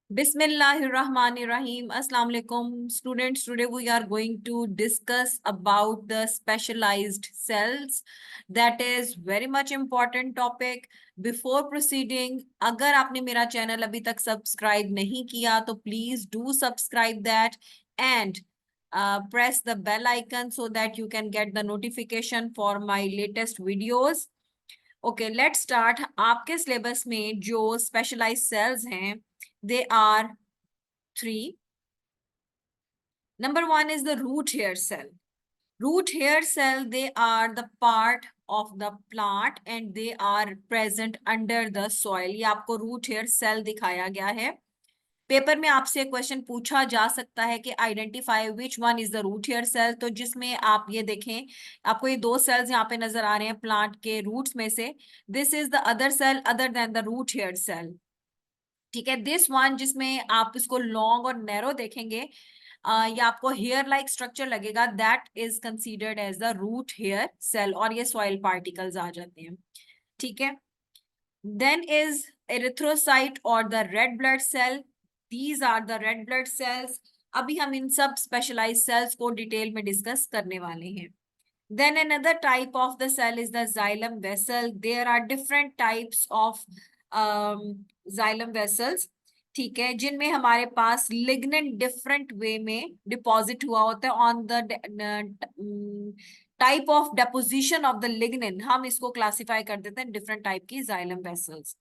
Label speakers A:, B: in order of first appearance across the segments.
A: Bismillahirrahmanirrahim. Assalamu alaikum, students. Today we are going to discuss about the specialized cells. That is very much important topic. Before proceeding, अगर आपने मेरा channel अभी तक subscribe नहीं किया तो please do subscribe that and press the bell icon so that you can get the notification for my latest videos. Okay, let's start. आपके syllabus में जो स्पेशलाइज्ड सेल्स हैं they are three. Number one is the root hair cell. Root hair cell, they are the part of the plant and they are present under the soil. ये आपको root hair cell दिखाया गया है. Paper में आपसे question पूछा जा सकता है कि identify which one is the root hair cell, तो जिसमें आप ये देखें, आपको ये दो सेल्स यहाँ पे नजर आ रहे हैं प्लांट के रूट्स में से. This is the other cell other than the root hair cell. ठीक है, दिस वन जिसमें आप इसको लॉन्ग और नैरो देखेंगे या आपको हेयर लाइक स्ट्रक्चर लगेगा, that is considered as the root hair cell और ये सॉइल पार्टिकल्स आ जाते हैं. ठीक है, देन इज एरिथ्रोसाइट और the red blood cell. These are the red blood cells. अभी हम इन सब स्पेशलाइज्ड सेल्स को डिटेल में डिस्कस करने वाले हैं. Then another type of the cell is the xylem vessel. There are different types of xylem vessels. ठीक है, जिनमें हमारे पास लिग्नेंट डिफरेंट वे में डिपॉजिट हुआ होता है on the type of deposition of the lignin. हम इसको क्लासिफाई कर देते हैं डिफरेंट टाइप की xylem vessels.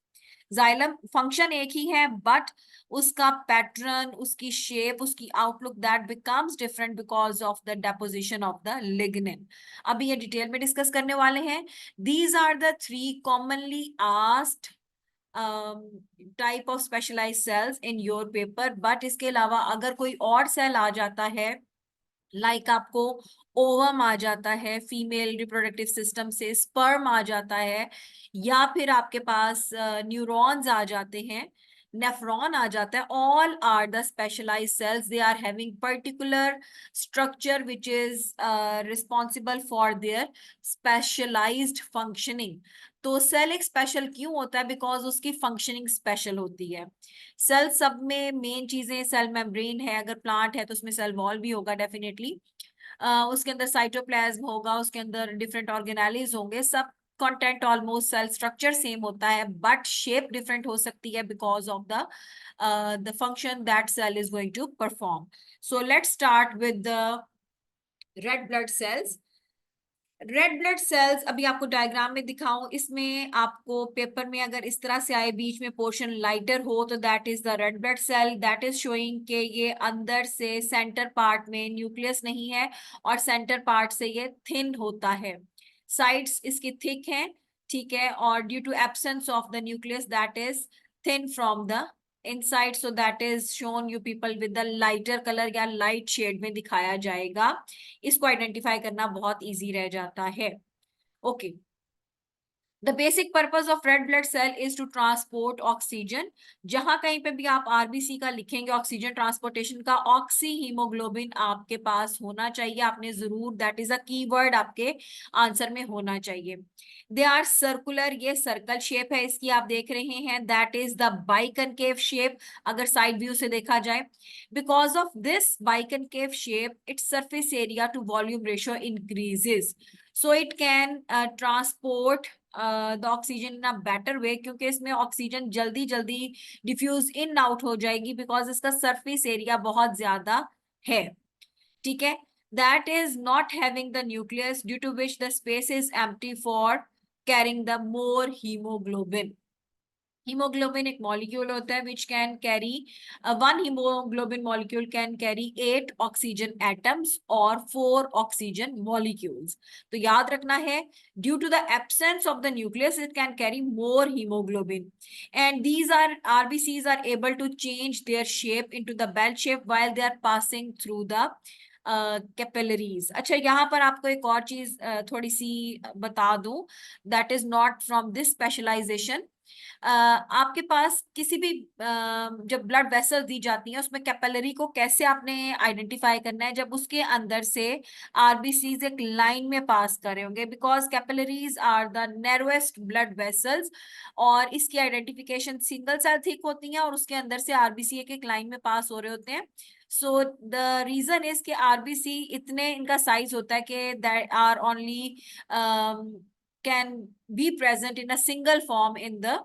A: जाइलम फंक्शन एक ही है बट उसका पैटर्न, उसकी शेप, उसकी outlook that becomes different because of the deposition of the lignin. अभी ये डिटेल में डिस्कस करने वाले हैं. These are the three commonly asked type of specialized cells in your paper. But इसके अलावा अगर कोई और सेल आ जाता है, लाइक आपको ओवम आ जाता है फीमेल रिप्रोडक्टिव सिस्टम से, स्पर्म आ जाता है, या फिर आपके पास न्यूरॉन्स आ जाते हैं, नेफ्रॉन आ जाता है, all are the specialized cells. They are having particular structure which is responsible for their specialized functioning. तो सेल एक स्पेशल क्यों होता है? बिकॉज उसकी फंक्शनिंग स्पेशल होती है. सेल सब में मेन चीजें, सेल मेम्ब्रेन है, अगर प्लांट है तो उसमें सेल वॉल भी होगा डेफिनेटली, उसके अंदर साइटोप्लाज्म होगा, उसके अंदर डिफरेंट ऑर्गेनेलिज होंगे, सब content almost cell structure same होता है बट शेप डिफरेंट हो सकती है because of the function that cell is going to perform. So let's start with the red blood cells. Red blood cells अभी आपको diagram में दिखाऊं, इसमें आपको पेपर में अगर इस तरह से आए, बीच में पोर्शन लाइटर हो, तो that is the red blood cell. That is showing के ये अंदर से सेंटर पार्ट में न्यूक्लियस नहीं है और सेंटर पार्ट से ये थिन होता है, साइड्स इसकी थिक हैं. ठीक है, और due to absence of the nucleus that is thin from the inside, so that is shown you people with the lighter colour या लाइट शेड में दिखाया जाएगा. इसको आइडेंटिफाई करना बहुत इजी रह जाता है. Okay, the basic purpose of red blood cell is to transport oxygen. जहां कहीं पे भी आप आरबीसी का लिखेंगे ऑक्सीजन ट्रांसपोर्टेशन का, ऑक्सी हीमोग्लोबिन आपके पास होना चाहिए. आपने जरूर, दैट इज अ कीवर्ड आपके आंसर में होना चाहिए. दे आर सर्कुलर, ये सर्कल शेप है इसकी, आप देख रहे हैं, that is the biconcave shape अगर साइड व्यू से देखा जाए. Because of this biconcave shape, its surface area to volume ratio increases, so it can transport the oxygen in a better way, क्योंकि इसमें ऑक्सीजन जल्दी जल्दी डिफ्यूज इन आउट हो जाएगी बिकॉज इसका सरफेस एरिया बहुत ज्यादा है. ठीक है, that is not having the nucleus due to which the space is empty for carrying the more haemoglobin. Haemoglobin एक मॉलिक्यूल होता है which can carry, one haemoglobin molecule can carry 8 oxygen atoms और 4 oxygen molecules. तो याद रखना है, due to the absence of the nucleus it can carry more haemoglobin and these are RBCs are able to change their shape into the bell shape while they are passing through the capillaries. अच्छा, यहाँ पर आपको एक और चीज थोड़ी सी बता दूं, that is not from this specialization. आपके पास किसी भी जब ब्लड वेसल दी जाती है उसमें कैपिलरी को कैसे आपने आइडेंटिफाई करना है, जब उसके अंदर से आरबीसीज एक लाइन में पास कर रहे होंगे, because capillaries are the narrowest blood vessels, और इसकी आइडेंटिफिकेशन सिंगल सेल थिक होती है और उसके अंदर से आरबीसी एक एक लाइन में पास हो रहे होते हैं। सो द रीजन इज कि आरबीसी इतने इनका साइज होता है कि that are only can be present in a single form in the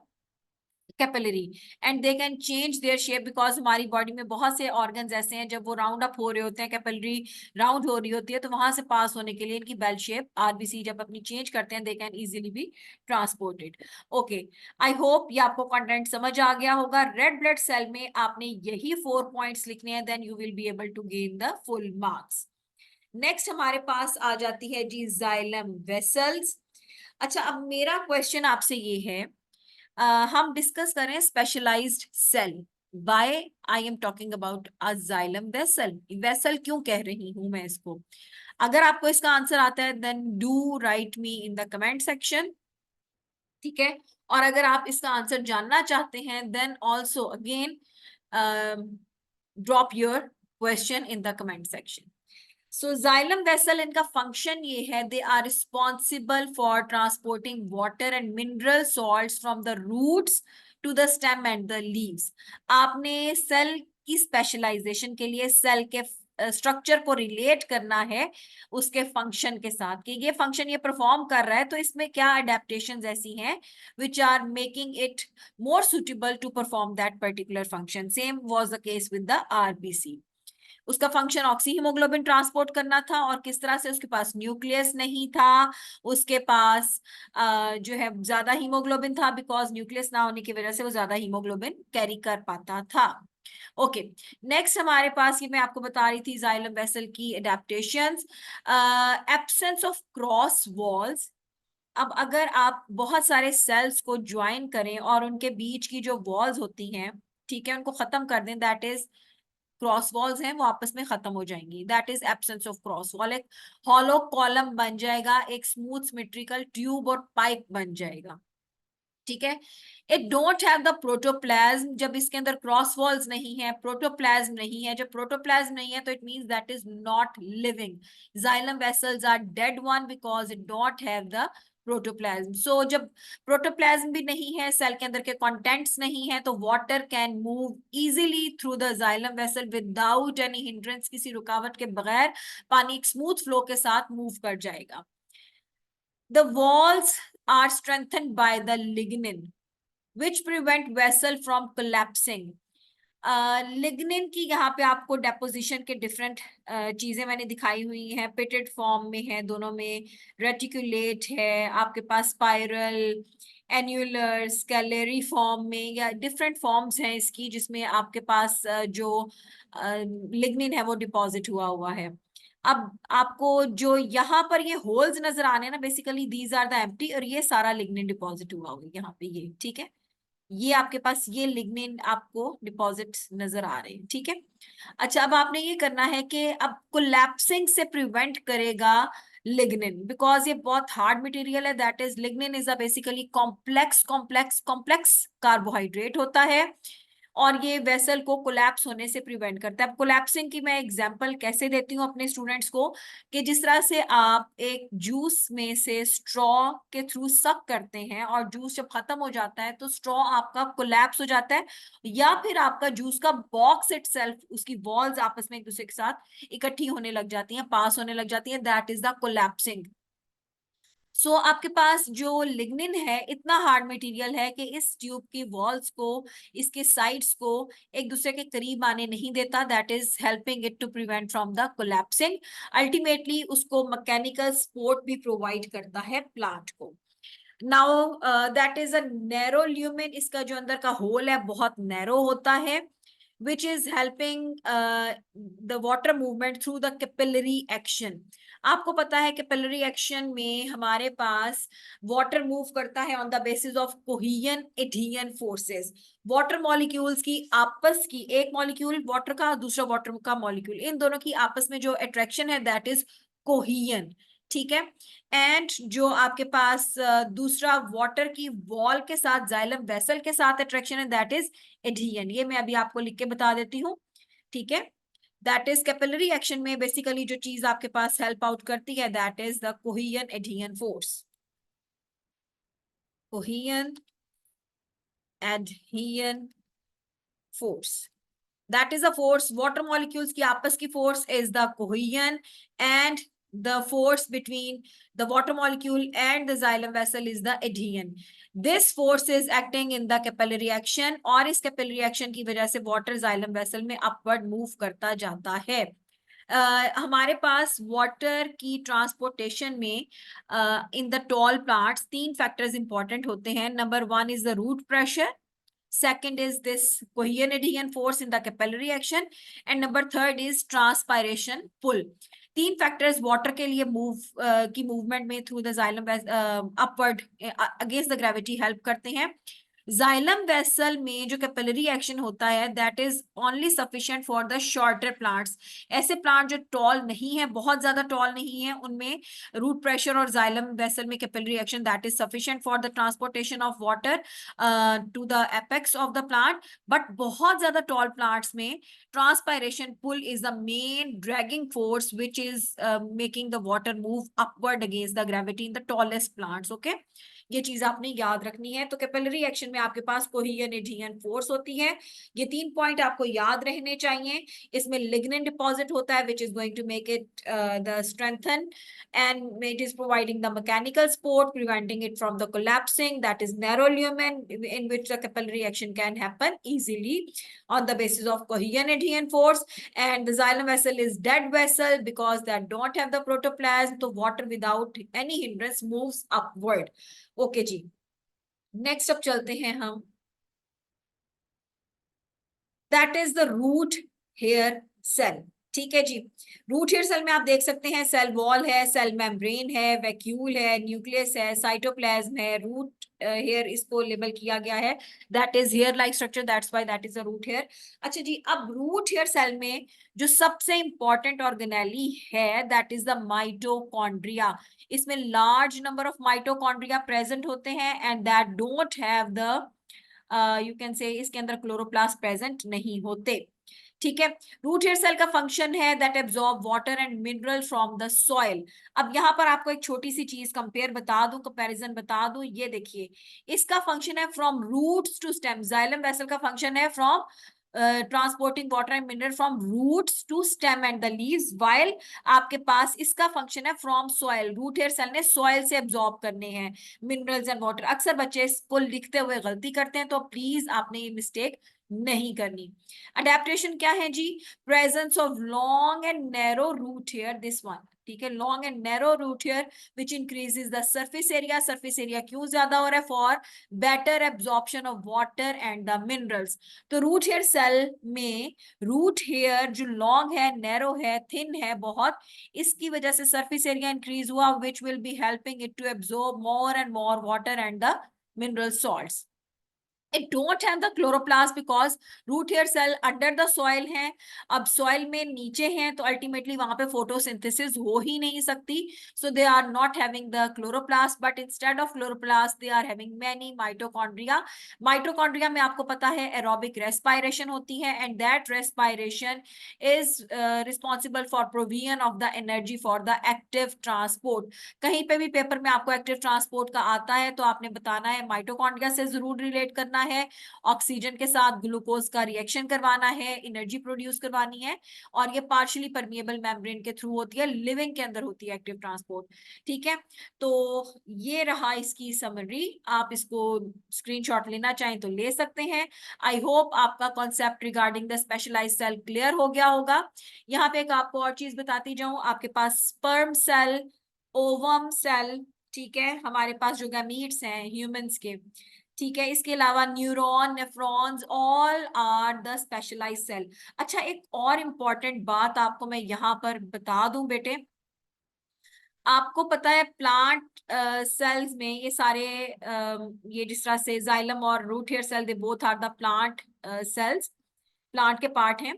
A: capillary, and they can change their shape, because हमारी बॉडी में बहुत से ऑर्गन्स ऐसे हैं जब वो राउंड अप हो रहे होते हैं, कैपिलरी राउंड हो रही होती है, तो वहां से पास होने के लिए इनकी बेल शेप आरबीसी जब अपनी चेंज करते हैं they can easily be transported. Okay, I hope ये आपको कंटेंट समझ आ गया होगा। रेड ब्लड सेल में आपने यही 4 पॉइंट्स लिखने हैं, then you will be able to gain the full marks. Next हमारे पास आ जाती है जी जाइलम वेसल्स। अच्छा, अब मेरा क्वेश्चन आपसे ये है, हम डिस्कस करें specialized cell. By I am talking about a xylem vessel. Vessel क्यों कह रही हूं मैं इसको? अगर आपको इसका आंसर आता है then do write me in the comment section, ठीक है? और अगर आप इसका आंसर जानना चाहते हैं then also again drop your question in the comment section. So xylem vessel, इनका फंक्शन ये है, they are responsible for transporting water and mineral salts from the roots to the stem and the leaves. आपने cell की specialization के लिए cell के structure को relate करना है उसके फंक्शन के साथ, कि ये फंक्शन ये परफॉर्म कर रहा है तो इसमें क्या अडेप्टेशंस ऐसी हैं which are making it more suitable to perform that particular function. Same was the case with the RBC. उसका फंक्शन ऑक्सी हीमोग्लोबिन ट्रांसपोर्ट करना था, और किस तरह से, उसके पास न्यूक्लियस नहीं था, उसके पास जो है ज्यादा हीमोग्लोबिन था, बिकॉज न्यूक्लियस ना होने की वजह से वो ज्यादा हीमोग्लोबिन कैरी कर पाता था। ओके, नेक्स्ट हमारे पास, ये मैं आपको बता रही थी जाइलम वेसल की adaptations. Absence of cross walls. अब अगर आप बहुत सारे सेल्स को ज्वाइन करें और उनके बीच की जो वॉल्स होती हैं, ठीक है, उनको खत्म कर दें, दैट इज क्रॉस वॉल्स हैं वो आपस में खत्म हो जाएंगी, that is absence of cross wall. एक हॉलो कॉलम बन जाएगा, एक स्मूथ सिमेट्रिकल ट्यूब और पाइप बन जाएगा, ठीक है? It don't have the protoplasm. जब इसके अंदर क्रॉस वॉल्स नहीं है, प्रोटोप्लाज्म नहीं है, जब प्रोटोप्लाज्म नहीं है तो it means that is not living. Xylem vessels are dead one because it don't have the protoplasm. So जब प्रोटोप्लाज्म भी नहीं है, सेल के अंदर के कंटेंट्स नहीं है, तो water can move easily through the xylem vessel without any hindrance. किसी रुकावट के बगैर पानी एक स्मूथ फ्लो के साथ मूव कर जाएगा। The walls are strengthened by the lignin, which prevent vessel from collapsing. Lignin की यहाँ पे आपको डेपोजिशन के डिफरेंट चीजें मैंने दिखाई हुई हैं, पिटेड फॉर्म में है, दोनों में रेटिकुलेट है, आपके पास स्पाइरल, एन्युलर, स्केलेरी फॉर्म में, या डिफरेंट फॉर्म्स हैं इसकी जिसमें आपके पास जो लिग्निन है वो डिपॉजिट हुआ हुआ है। अब आपको जो यहाँ पर ये होल्स नजर आने ना, basically these are the empty, और ये सारा लिग्निन डिपॉजिट हुआ होगा यहाँ पे, ये ठीक है, ये आपके पास ये लिग्निन आपको डिपॉजिट नजर आ रहे हैं, ठीक है? अच्छा, अब आपने ये करना है कि अब कोलैप्सिंग से प्रिवेंट करेगा लिग्निन, बिकॉज ये बहुत हार्ड मटेरियल है, that is lignin is a basically complex complex complex carbohydrate होता है, और ये वेसल को कोलैप्स होने से प्रिवेंट करता है। अब कोलैप्सिंग की मैं एग्जांपल कैसे देती हूँ अपने स्टूडेंट्स को, कि जिस तरह से आप एक जूस में से स्ट्रॉ के थ्रू सक करते हैं और जूस जब खत्म हो जाता है तो स्ट्रॉ आपका कोलैप्स हो जाता है, या फिर आपका जूस का बॉक्स इटसेल्फ, उसकी वॉल्स आपस में एक दूसरे के साथ इकट्ठी होने लग जाती हैं, पास होने लग जाती हैं, दैट इज द कोलैप्सिंग। सो आपके पास जो लिग्निन है इतना हार्ड मटेरियल है कि इस ट्यूब की वॉल्स को, इसके साइड्स को एक दूसरे के करीब आने नहीं देता, that is helping it to prevent from the collapsing. Ultimately उसको मैकेनिकल सपोर्ट भी प्रोवाइड करता है प्लांट को। Now that is a narrow lumen, इसका जो अंदर का होल है बहुत नैरो होता है, which is helping the water movement through the capillary action। आपको पता है कैपिलरी एक्शन में हमारे पास वाटर मूव करता है on the basis of cohesion adhesion forces. Water molecules की आपस की, एक मॉलिक्यूल वाटर का दूसरा वाटर का मॉलिक्यूल, इन दोनों की आपस में जो अट्रैक्शन है दैट इज कोहेजन, ठीक है। एंड जो आपके पास दूसरा वाटर की वॉल के साथ जाइलम वेसल के साथ अट्रैक्शन है, दैट इज एडहियन। ये मैं अभी आपको लिख के बता देती हूँ, ठीक है। दैट इज कैपिलरी एक्शन में बेसिकली जो चीज आपके पास हेल्प आउट करती है, that is the cohesion एडहियन force. Cohesion एडहियन force, that is a force, water molecules की आपस की force is the cohesion, and the force between the water molecule and the xylem vessel is the adhesion. This force is acting in the capillary action, और इस capillary action की वजह से water xylem vessel में upward move करता जाता है। हमारे पास वाटर की ट्रांसपोर्टेशन में इन द टॉल प्लांट्स तीन फैक्टर्स इंपॉर्टेंट होते हैं। Number one is the root pressure, second is this cohesion adhesion force in the capillary action, and number third is transpiration pull। तीन फैक्टर्स वाटर के लिए की movement में through the xylem upward against the gravity help करते हैं। Xylem vessel में जो capillary action होता है, that is only sufficient for the shorter plants. ऐसे प्लांट जो टॉल नहीं है, बहुत ज्यादा टॉल नहीं है, उनमें रूट प्रेशर और जाइलम वेसल में capillary action that is sufficient for the transportation of water to the apex of the plant. But बहुत ज्यादा टॉल प्लांट्स में transpiration pull is the main dragging force which is making the water move upward against the gravity in the tallest plants. Okay, ये चीज आपने याद रखनी है। तो कैपिलरी एक्शन में आपके पास कोहेजन एडहेजन फोर्स होती है। ये तीन पॉइंट आपको याद रहने चाहिए। इसमें लिग्निन डिपॉजिट होता है which is going to make it the strengthen, and it is providing the mechanical support, preventing it from the collapsing, that is narrow lumen in which the capillary action can happen easily on the basis of cohesion adhesion force। And the xylem vessel is dead vessel because that don't have the protoplasm, so water without any hindrance moves upward। Okay जी, next अब चलते हैं हम, that is the root hair cell. ठीक है जी, root hair cell में आप देख सकते हैं सेल वॉल है, सेल मेम्ब्रेन है, वैक्यूल है, न्यूक्लियस है, साइटोप्लाज्म है, रूट हेयर इसको लेबल किया गया है, that is hair like structure, that's why that is a root hair. अच्छा जी, अब रूट हेयर सेल में जो सबसे इंपॉर्टेंट ऑर्गेनेली है, दैट इज द माइटोकॉन्ड्रिया। इसमें large number of mitochondria present होते हैं, and that don't have the you can say इसके अंदर क्लोरोप्लास्ट प्रेजेंट नहीं होते। ठीक है, रूट हेयर सेल का फंक्शन है that absorb water and mineral from the soil. अब यहाँ पर आपको एक छोटी सी चीज कंपैरिजन बता दूं, ये देखिए, इसका फंक्शन है from roots to stem. Xylem vessel का फंक्शन है from transporting water and mineral from roots to stem and the leaves, while आपके पास इसका फंक्शन है from soil. Root hair cell ने सॉइल से एब्जॉर्ब करने हैं मिनरल्स एंड वाटर। अक्सर बच्चे इसको लिखते हुए गलती करते हैं, तो प्लीज आपने ये मिस्टेक नहीं करनी। अडेप्टेशन क्या है जी, presence of long and narrow root hair, this one. ठीक है, long and narrow root hair which increases the surface area. Surface area क्यों ज्यादा हो रहा है, for better absorption of water and the minerals. तो रूट हेयर सेल में root hair जो लॉन्ग है, नैरो है, थिन है बहुत, इसकी वजह से सरफेस एरिया इंक्रीज हुआ, which will be helping it to absorb more and more water and the mineral salts. It don't have the chloroplast because root hair cell under the soil है। अब soil में नीचे हैं, तो ultimately वहां पे photosynthesis हो ही नहीं सकती, so they are not having the chloroplast, but instead of chloroplast they are having many mitochondria। mitochondria में आपको पता है aerobic respiration होती है, and that respiration is responsible for provision of the energy for the active transport। कहीं पे भी paper में आपको एक्टिव ट्रांसपोर्ट का आता है, तो आपने बताना है माइटोकॉन्ड्रिया से जरूर रिलेट करना है, ऑक्सीजन के साथ ग्लूकोज का रिएक्शन करवाना है, एनर्जी प्रोड्यूस करवानी है, और ये पार्शियली परमिएबल मेम्ब्रेन के थ्रू होती है, लिविंग के अंदर होती है एक्टिव ट्रांसपोर्ट। ठीक है, तो ये रहा इसकी समरी। आप इसको स्क्रीनशॉट लेना चाहें तो ले सकते हैं। आई होप आपका concept regarding the specialized cell clear हो गया होगा। यहाँ पे एक आपको और चीज बताती जाऊं, आपके पास स्पर्म सेल, ओवम सेल, ठीक है, हमारे पास जो गैमीट्स हैं ह्यूमंस के, ठीक है, इसके अलावा neuron, nephrons, all are the specialized cell. अच्छा, एक और इम्पॉर्टेंट बात आपको मैं यहाँ पर बता दूं बेटे, आपको पता है प्लांट सेल्स में ये सारे ये जिस तरह से जाइलम और root hair cell, they both are the plant cells, plant के पार्ट हैं।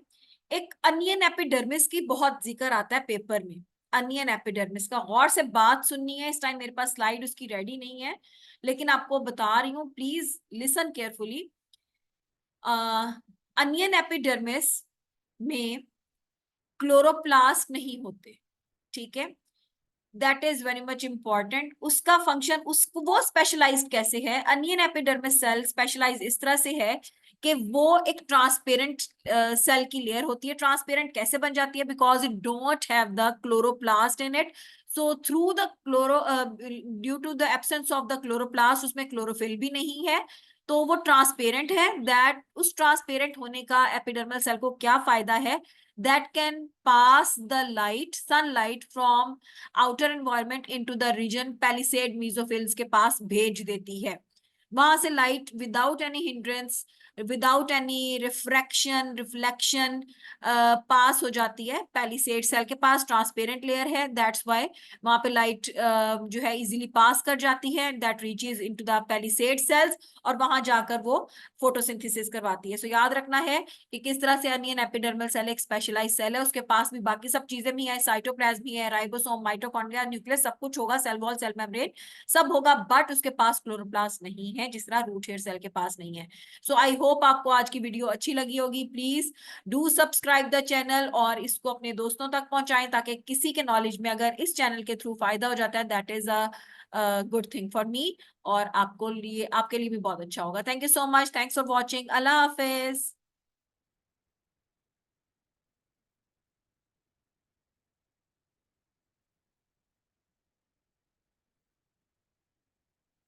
A: एक अनियन एपिडर्मिस की बहुत जिक्र आता है पेपर में। अनियन एपिडर्मिस का। गौर से बात सुननी है, इस टाइम मेरे पास स्लाइड उसकी रेडी नहीं है, लेकिन आपको बता रही हूँ, please listen carefully. Onion epidermis में क्लोरोप्लास्ट नहीं होते, ठीक है, that is very much important. उसका फंक्शन, उसको वो स्पेशलाइज्ड कैसे है, अनियन एपिडर्मिस सेल स्पेशलाइज इस तरह से है कि वो एक ट्रांसपेरेंट सेल की लेयर होती है। ट्रांसपेरेंट कैसे बन जाती है, because it don't have the chloroplast in it. So through the chloro due to the absence of the chloroplast, उसमें क्लोरोफिल भी नहीं है, तो वो ट्रांसपेरेंट है। दैट उस ट्रांसपेरेंट होने का एपिडर्मल सेल को क्या फायदा है, that can pass the light sunlight from outer environment into the region palisade mesophiles के पास भेज देती है। वहां से light without any hindrance, without any refraction reflection pass हो जाती है। पैलिसेड सेल के पास ट्रांसपेरेंट लेयर है, दैट्स व्हाई वहां पे लाइट जो है इजीली पास कर जाती है, that reaches into the palisade cells, और वहां जाकर वो फोटोसिंथेसिस करवाती है। सो याद रखना है कि किस तरह से अनियन एपिडर्मल सेल एक स्पेशलाइज सेल है, उसके पास भी बाकी सब चीजें भी है, साइटोप्लाज्म भी है, राइबोसोम, माइटोकॉन्ड्रिया, न्यूक्लियस, सब कुछ होगा, सेल वॉल, सेल मेम्ब्रेन सब होगा, बट उसके पास क्लोरोप्लास्ट नहीं है, जिस तरह रूट हेयर सेल के पास नहीं है। सो आई होप आपको आज की वीडियो अच्छी लगी होगी। Please do subscribe the channel और इसको अपने दोस्तों तक पहुंचाएं, ताकि किसी के नॉलेज में अगर इस चैनल के थ्रू फायदा हो जाता है, that is a good thing for me, और आपको लिए, आपके लिए भी बहुत अच्छा होगा। Thank you so much, thanks for watching, Allah Hafiz.